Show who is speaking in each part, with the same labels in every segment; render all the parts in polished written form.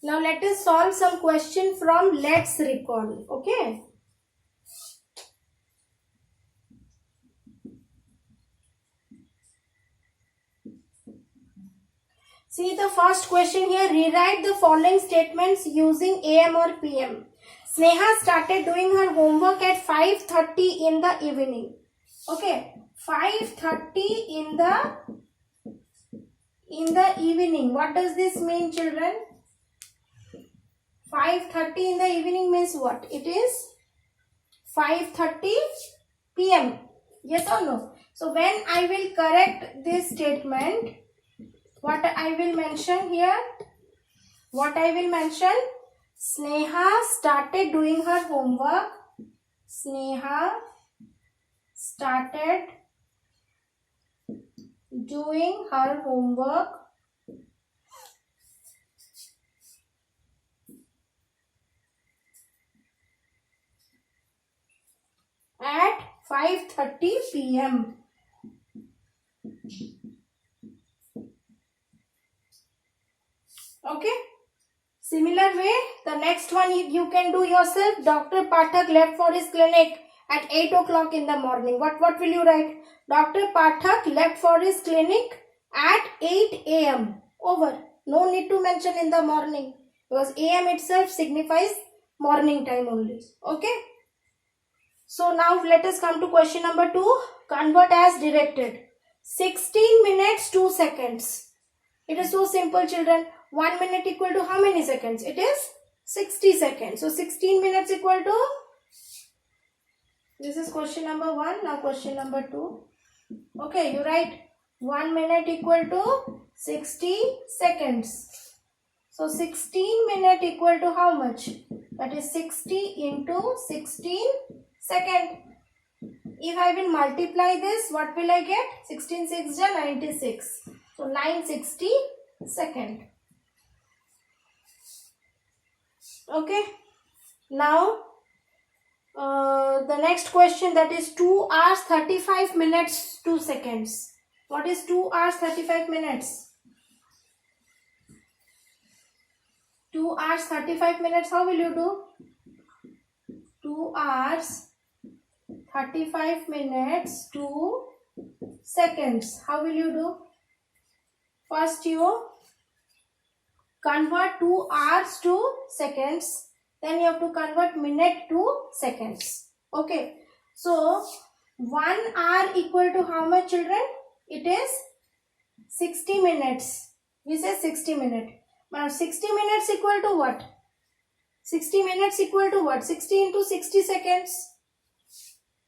Speaker 1: Now let us solve some question from Let's Recall. Okay. See the first question here. Rewrite the following statements using AM or PM. Sneha started doing her homework at 5:30 in the evening. Okay. 5:30 in the evening. What does this mean, children? 5:30 in the evening means what? It is 5:30 PM. Yes or no? So when I will correct this statement, what I will mention here? What I will mention? Sneha started doing her homework. Sneha started doing her homework at 5:30 PM. Okay. Similar way, the next one you can do yourself. Dr. Pathak left for his clinic at 8 o'clock in the morning. What will you write? Dr. Pathak left for his clinic at 8 a.m. Over. No need to mention in the morning because a.m. itself signifies morning time only. Okay. So now let us come to question number 2. Convert as directed. 16 minutes 2 seconds. It is so simple, children. 1 minute equal to how many seconds? It is 60 seconds. So 16 minutes equal to, this is question number 1. Now question number 2. Okay, you write 1 minute equal to 60 seconds. So 16 minute equal to how much? That is 60 into 16 second. If I will multiply this, what will I get? 16 6 is 96. So 960 second. Okay. Now the next question, that is 2 hours 35 minutes 2 seconds. What is 2 hours 35 minutes? 2 hours 35 minutes, how will you do? 2 hours 35 minutes 2 seconds. How will you do? First you convert 2 hours to seconds. Then you have to convert minute to seconds. Okay. So 1 hour equal to how much, children? It is 60 minutes. We say 60 minutes. Now 60 minutes equal to what? 60 minutes equal to what? 60 into 60 seconds.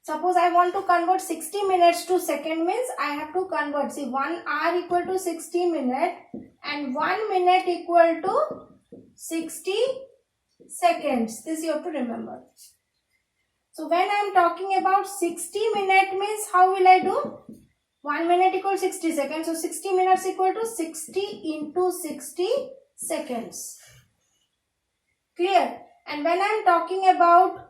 Speaker 1: Suppose I want to convert 60 minutes to second means I have to convert. See, 1 hour equal to 60 minutes and 1 minute equal to 60 seconds. This you have to remember. So when I am talking about 60 minutes means how will I do? 1 minute equal 60 seconds. So 60 minutes equal to 60 into 60 seconds. Clear? And when I am talking about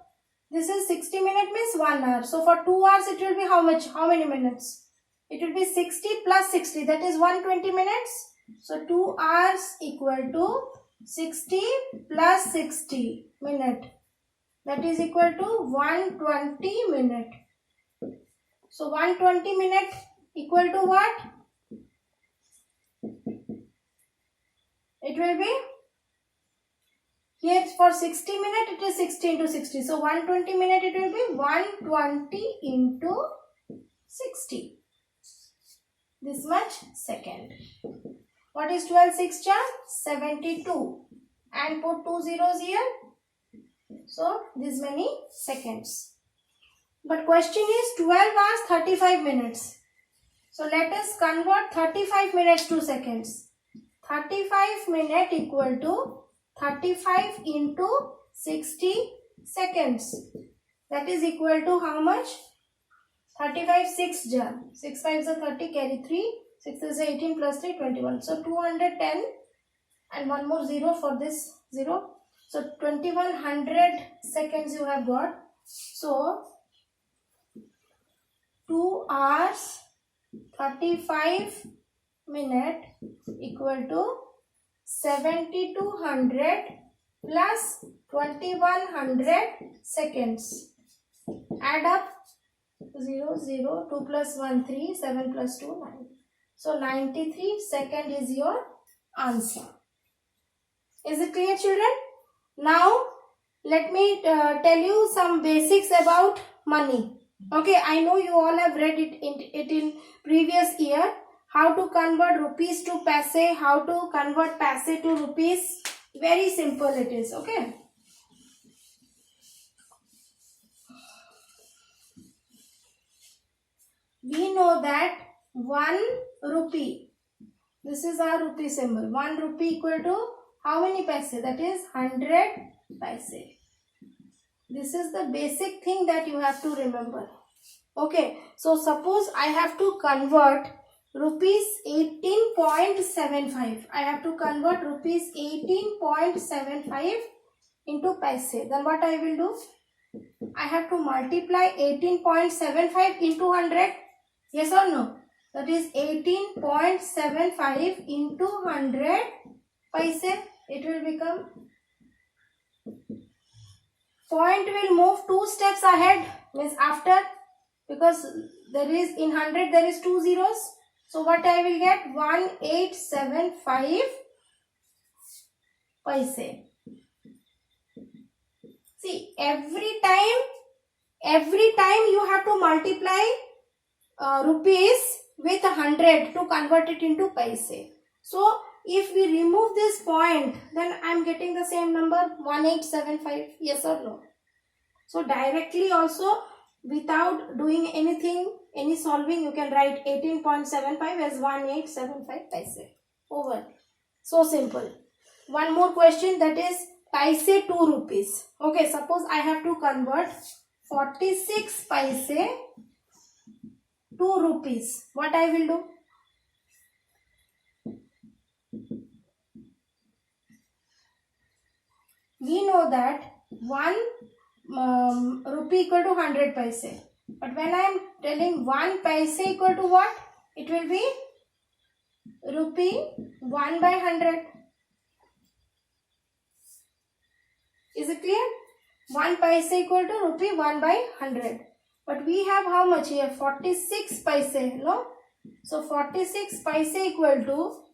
Speaker 1: this is 60 minutes means 1 hour. So for 2 hours it will be how much? How many minutes? It will be 60 plus 60. That is 120 minutes. So 2 hours equal to 60 plus 60 minute. That is equal to 120 minute. So 120 minute equal to what? It will be, here for 60 minutes it is 60 into 60. So 120 minutes it will be 120 into 60. This much second. What is 12 6 jar? 72. And put 2 zeros here. So this many seconds. But question is 12 hours 35 minutes. So let us convert 35 minutes to seconds. 35 minute equal to 35 into 60 seconds. That is equal to how much? 35 6 jar. 6 5 is 30, carry 3. 6 is 18 plus 3, 21. So 210 and one more 0 for this 0. So 2100 seconds you have got. So 2 hours 35 minute equal to 7200 plus 2100 seconds. Add up. 0 0 2 plus 1 3 7 plus 2 9. So 93 second is your answer. Is it clear, children? Now let me tell you some basics about money. Okay, I know you all have read it in previous year. How to convert rupees to paise, how to convert paise to rupees. Very simple it is. Okay, we know that 1 rupee, this is our rupee symbol. 1 rupee equal to how many paise? That is 100 paise. This is the basic thing that you have to remember. Okay, so suppose I have to convert rupees 18.75. I have to convert rupees 18.75 into paise. Then what I will do? I have to multiply 18.75 into 100. Yes or no? That is 18.75 into 100 paise. It will become, point will move 2 steps ahead, means after, because there is in 100 there is 2 zeros. So what I will get? 1875 paise. See, every time you have to multiply rupees with 100 to convert it into paise. So if we remove this point, then I am getting the same number, 1875. Yes or no? So directly also, without doing anything, any solving, you can write 18.75 as 1875 paise. Over. So simple. One more question, that is paise 2 rupees. Okay, suppose I have to convert 46 paise to rupees. What I will do? We know that 1 rupee equal to 100 paise. But when I am telling 1 paise equal to what? It will be rupee 1 by 100. Is it clear? 1 paise equal to rupee 1 by 100. But we have how much here? 46 paise, no? So 46 paise equal to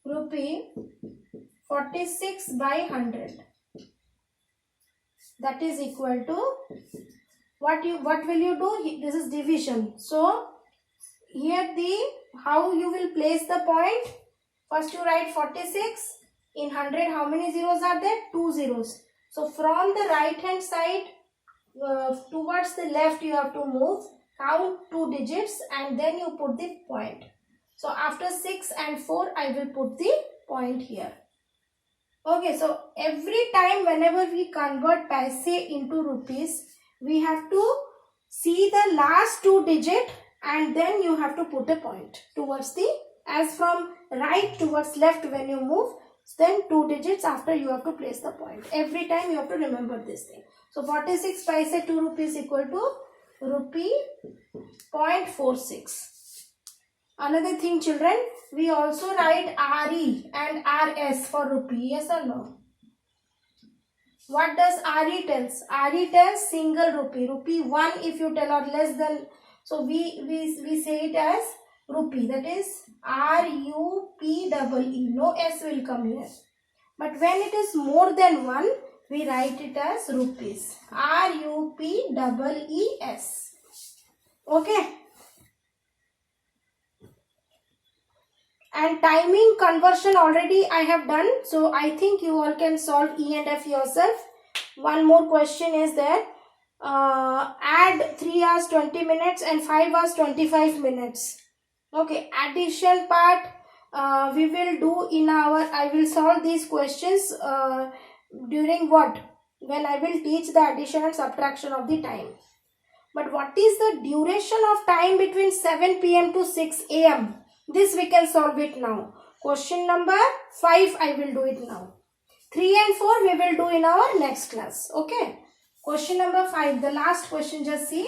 Speaker 1: rupee 46 by 100. That is equal to what will you do? This is division. So here how you will place the point? First you write 46. In 100 how many zeros are there? 2 zeros. So from the right hand side towards the left you have to move, count 2 digits and then you put the point. So after 6 and 4 I will put the point here. Okay, so every time whenever we convert paise into rupees, we have to see the last 2 digit and then you have to put a point towards the, as from right towards left when you move, then 2 digits after you have to place the point. Every time you have to remember this thing. So 46 paise 2 rupees equal to rupee 0.46. Another thing, children, we also write RE and RS for rupee. Yes or no? What does RE tells? RE tells single rupee. Rupee 1 if you tell, or less than. So we say it as rupee. That is RUPEE. No S will come here. But when it is more than 1, we write it as rupees. RUPEES. Okay. And timing conversion already I have done. So I think you all can solve E and F yourself. One more question is there. Add 3 hours 20 minutes and 5 hours 25 minutes. Okay, addition part we will do in I will solve these questions during what? When I will teach the addition and subtraction of the time. But what is the duration of time between 7 p.m. to 6 a.m.? This we can solve it now. Question number 5 I will do it now. 3 and 4 we will do in our next class. Okay. Question number 5. The last question, just see.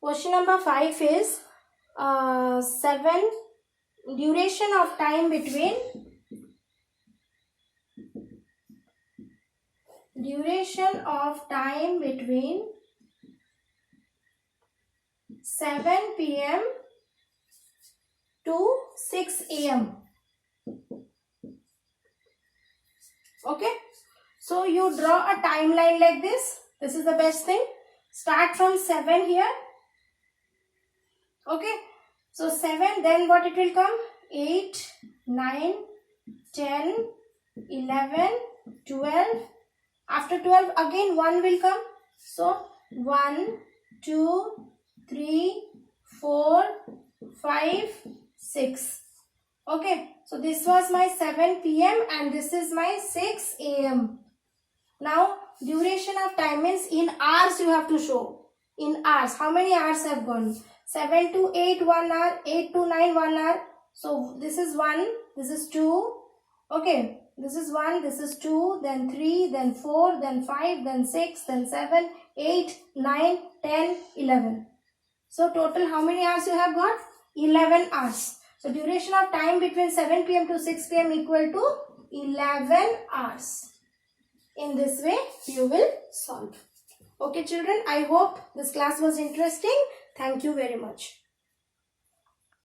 Speaker 1: Question number 5 is 7 duration of time between 7 p.m. to 6 a.m. Okay, so you draw a timeline like this. This is the best thing. Start from 7 here. Okay, so 7, then what it will come? 8, 9, 10, 11, 12. After 12 again 1 will come. So 1, 2, 3, 4, 5, 6. Okay, so this was my 7 p.m. and this is my 6 a.m. Now duration of time means in hours you have to show. In hours, how many hours have gone? 7 to 8 1 hour, 8 to 9 1 hour. So this is 1, this is 2. Okay, this is 1, this is 2, then 3, then 4, then 5, then 6, then 7, 8, 9, 10, 11. So total how many hours you have got? 11 hours. So duration of time between 7 p.m. to 6 p.m. equal to 11 hours. In this way you will solve. Okay children, I hope this class was interesting. Thank you very much.